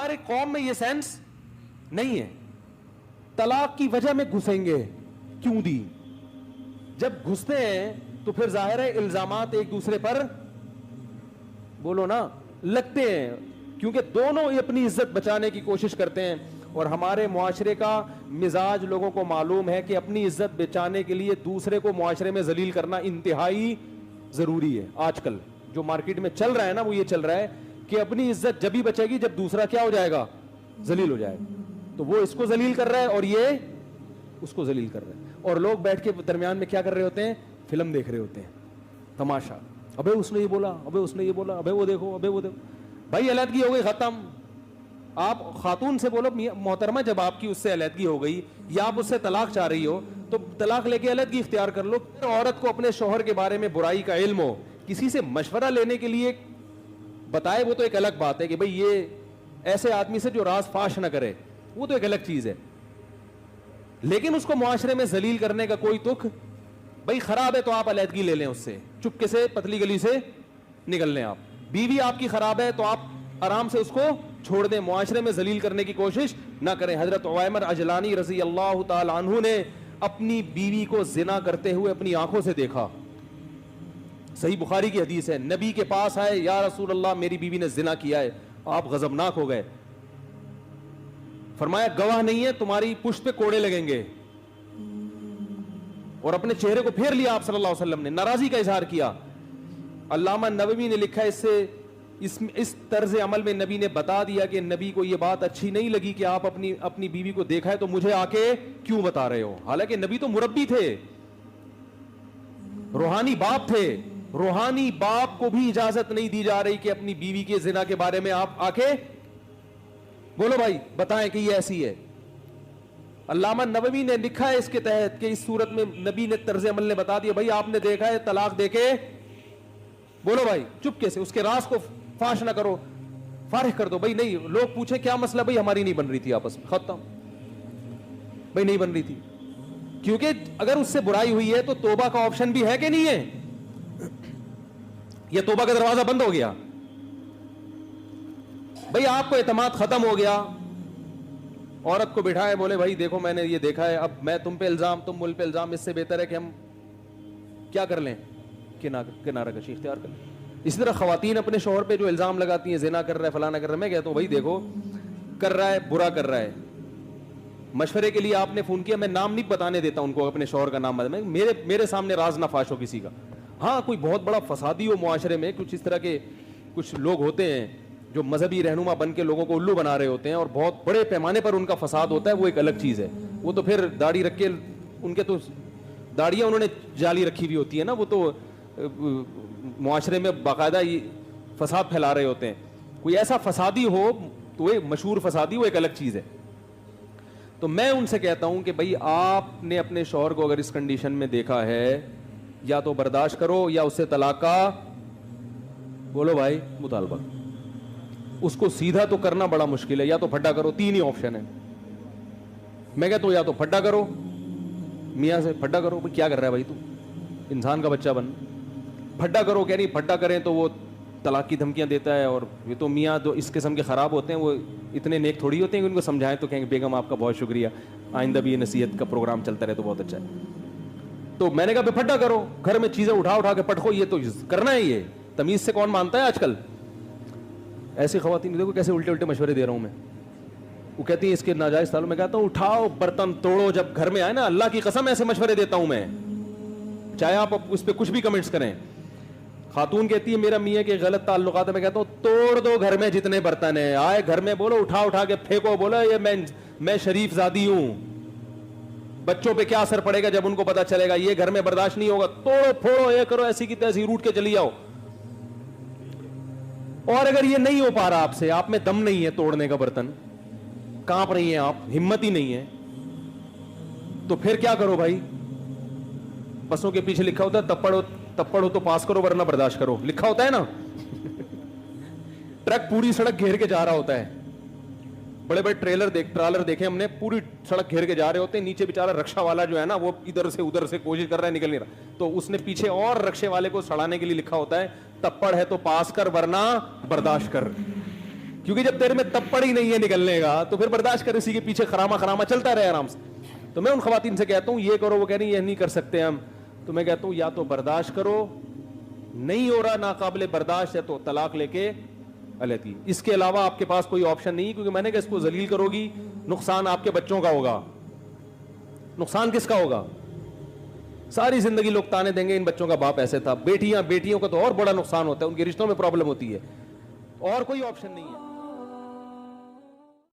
ہمارے قوم میں یہ سینس نہیں ہے. طلاق کی وجہ میں گھسیں گے, کیوں دی؟ جب گھستے ہیں تو پھر ظاہر ہے الزامات ایک دوسرے پر بولو نا لگتے ہیں, کیونکہ دونوں اپنی عزت بچانے کی کوشش کرتے ہیں. اور ہمارے معاشرے کا مزاج لوگوں کو معلوم ہے کہ اپنی عزت بچانے کے لیے دوسرے کو معاشرے میں ذلیل کرنا انتہائی ضروری ہے. آج کل جو مارکیٹ میں چل رہا ہے نا وہ یہ چل رہا ہے کہ اپنی عزت جب ہی بچے گی جب دوسرا کیا ہو جائے گا, ذلیل ہو جائے گا. تو وہ اس کو ذلیل کر رہا ہے اور یہ اس کو ذلیل کر رہا ہے, اور لوگ بیٹھ کے درمیان میں کیا کر رہے ہوتے ہیں, فلم دیکھ رہے ہوتے ہیں, تماشا. ابے اس نے یہ بولا, ابے اس نے یہ بولا, ابے وہ دیکھو, ابے وہ دیکھو. بھائی علیحدگی ہو گئی, ختم. آپ خاتون سے بولو محترمہ جب آپ کی اس سے علیحدگی ہو گئی یا آپ اس سے طلاق چاہ رہی ہو تو طلاق لے کے علیحدگی اختیار کر لو. عورت کو اپنے شوہر کے بارے میں برائی کا علم ہو, کسی سے مشورہ لینے کے لیے بتائے, وہ تو ایک الگ بات ہے کہ بھئی یہ ایسے آدمی سے جو راز فاش نہ کرے, وہ تو ایک الگ چیز ہے. لیکن اس کو معاشرے میں ذلیل کرنے کا کوئی تک, بھئی خراب ہے تو آپ علیحدگی لے لیں اس سے, چپکے سے پتلی گلی سے نکل لیں. آپ بیوی آپ کی خراب ہے تو آپ آرام سے اس کو چھوڑ دیں, معاشرے میں ذلیل کرنے کی کوشش نہ کریں. حضرت عویمر عجلانی رضی اللہ تعالی عنہ نے اپنی بیوی کو زنا کرتے ہوئے اپنی آنکھوں سے دیکھا. صحیح بخاری کی حدیث ہے, نبی کے پاس آئے, یا رسول اللہ میری بیوی نے زنا کیا ہے. آپ غضبناک ہو گئے, فرمایا گواہ نہیں ہے, تمہاری پشت پہ کوڑے لگیں گے, اور اپنے چہرے کو پھیر لیا آپ صلی اللہ علیہ وسلم نے, ناراضی کا اظہار کیا. علامہ نووی نے لکھا اس سے اس طرز عمل میں نبی نے بتا دیا کہ نبی کو یہ بات اچھی نہیں لگی کہ آپ اپنی بیوی کو دیکھا ہے تو مجھے آ کے کیوں بتا رہے ہو. حالانکہ نبی تو مربی تھے, روحانی باپ تھے, روحانی باپ کو بھی اجازت نہیں دی جا رہی کہ اپنی بیوی کے زنا کے بارے میں آپ آ کے بولو بھائی بتائیں کہ یہ ایسی ہے. علامہ نووی نے لکھا ہے اس کے تحت کہ اس صورت میں نبی نے طرز عمل نے بتا دیا, بھائی آپ نے دیکھا ہے طلاق دے کے بولو بھائی چپکے سے اس کے راز کو فاش نہ کرو, فارغ کر دو. بھائی نہیں, لوگ پوچھیں کیا مسئلہ, بھائی ہماری نہیں بن رہی تھی آپس میں, ختم. بھائی نہیں بن رہی تھی, کیونکہ اگر اس سے برائی ہوئی ہے تو توبہ کا آپشن بھی ہے کہ نہیں ہے, یہ توبہ کا دروازہ بند ہو گیا. بھئی آپ کو اعتماد ختم ہو گیا, عورت کو بٹھائے, بولے بھائی دیکھو میں نے یہ دیکھا ہے, اب میں تم پہ الزام, تم مل پہ الزام, اس سے بہتر ہے کہ ہم کیا کر لیں, کنارہ کشی اختیار کر لیں. اسی طرح خواتین اپنے شوہر پہ جو الزام لگاتی ہیں, زنا کر رہا ہے, فلانا کر رہا ہے, میں کہتا ہوں بھائی دیکھو کر رہا ہے, برا کر رہا ہے, مشورے کے لیے آپ نے فون کیا, میں نام نہیں بتانے دیتا ان کو, اپنے شوہر کا نام میرے سامنے راز نہ فاش ہو کسی کا. ہاں کوئی بہت بڑا فسادی ہو معاشرے میں, کچھ اس طرح کے کچھ لوگ ہوتے ہیں جو مذہبی رہنما بن کے لوگوں کو الو بنا رہے ہوتے ہیں اور بہت بڑے پیمانے پر ان کا فساد ہوتا ہے, وہ ایک الگ چیز ہے. وہ تو پھر داڑھی رکھ کے, ان کے تو داڑیاں انہوں نے جالی رکھی ہوئی ہوتی ہے نا, وہ تو معاشرے میں باقاعدہ فساد پھیلا رہے ہوتے ہیں. کوئی ایسا فسادی ہو تو وہ مشہور فسادی, وہ ایک الگ چیز ہے. تو میں ان سے کہتا ہوں کہ بھائی آپ نے اپنے شوہر کو اگر اس کنڈیشن میں دیکھا ہے, یا تو برداشت کرو یا اس سے طلاق کا بولو بھائی مطالبہ. اس کو سیدھا تو کرنا بڑا مشکل ہے, یا تو پھڈا کرو, 3 ہی آپشن ہے. میں کہتا ہوں یا تو پھڈا کرو, میاں سے پھڈا کرو, کیا کر رہا ہے بھائی تو, انسان کا بچہ بن, پھڈا کرو. کہہ نہیں پھڈا کریں تو وہ طلاق کی دھمکیاں دیتا ہے, اور یہ تو میاں جو اس قسم کے خراب ہوتے ہیں وہ اتنے نیک تھوڑی ہوتے ہیں کہ ان کو سمجھائیں تو کہیں گے بیگم آپ کا بہت شکریہ, آئندہ بھی یہ نصیحت کا پروگرام چلتا رہے تو بہت اچھا ہے. تو میں نے کہا پھڈا کرو, گھر میں چیزیں اٹھا کے پٹکو, یہ تو کرنا ہے. یہ تمیز سے کون مانتا ہے آج کل. ایسی خواتین دیکھو کیسے الٹے مشورے دے رہا ہوں میں. وہ کہتی ہیں اس کے ناجائز تعلق, میں کہتا ہوں اٹھاؤ برتن توڑو, جب گھر میں آئے نا, اللہ کی قسم ایسے مشورے دیتا ہوں میں, چاہے آپ اس پہ کچھ بھی کمنٹس کریں. خاتون کہتی ہے میرا میاں کے غلط تعلقات ہے, میں کہتا ہوں توڑ دو گھر میں جتنے برتن ہیں, آئے گھر میں بولو اٹھا کے پھینکو, بولو یہ میں شریف زادی ہوں. بچوں پہ کیا اثر پڑے گا جب ان کو پتا چلے گا, یہ گھر میں برداشت نہیں ہوگا, توڑو پھوڑو, یہ کرو, ایسی کی تیسی روٹ کے چلی جاؤ. اور اگر یہ نہیں ہو پا رہا آپ سے, آپ میں دم نہیں ہے توڑنے کا برتن, کانپ رہی ہیں آپ, ہمت ہی نہیں ہے, تو پھر کیا کرو بھائی. بسوں کے پیچھے لکھا ہوتا ہے تپڑ ہو تو پاس کرو ورنہ برداشت کرو, لکھا ہوتا ہے نا. ٹرک پوری سڑک گھیر کے جا رہا ہوتا ہے, بڑے بڑے ٹرالر دیکھے ہم نے, پوری سڑک گھیر کے جا رہے ہوتے ہیں, نیچے بیچارہ رکشا والا جو ہے نا وہ ادھر سے کوشش کر رہا ہے, نکل نہیں رہا, تو اس نے پیچھے اور رکشے والے کو سڑانے کے لیے لکھا ہوتا ہے تپڑ ہے تو پاس کر ورنہ برداشت کر. کیونکہ جب تیرے میں تپڑ ہی نہیں ہے نکلنے کا تو پھر برداشت کر اسی کے پیچھے خراما چلتا رہے آرام سے. تو میں ان خواتین سے کہتا ہوں یہ کرو, وہ کہہ رہی ہیں یہ نہیں کر سکتے ہم. تو میں کہتا ہوں یا تو برداشت کرو, نہیں ہو رہا, ناقابل برداشت ہے تو طلاق لے کے علیحدگی. اس کے علاوہ آپ کے پاس کوئی آپشن نہیں, کیونکہ میں نے کہا اس کو ذلیل کرو گی, نقصان آپ کے بچوں کا ہوگا. نقصان کس کا ہوگا؟ ساری زندگی لوگ تانے دیں گے ان بچوں کا باپ ایسے تھا. بیٹیوں کا تو اور بڑا نقصان ہوتا ہے, ان کے رشتوں میں پرابلم ہوتی ہے, اور کوئی آپشن نہیں ہے.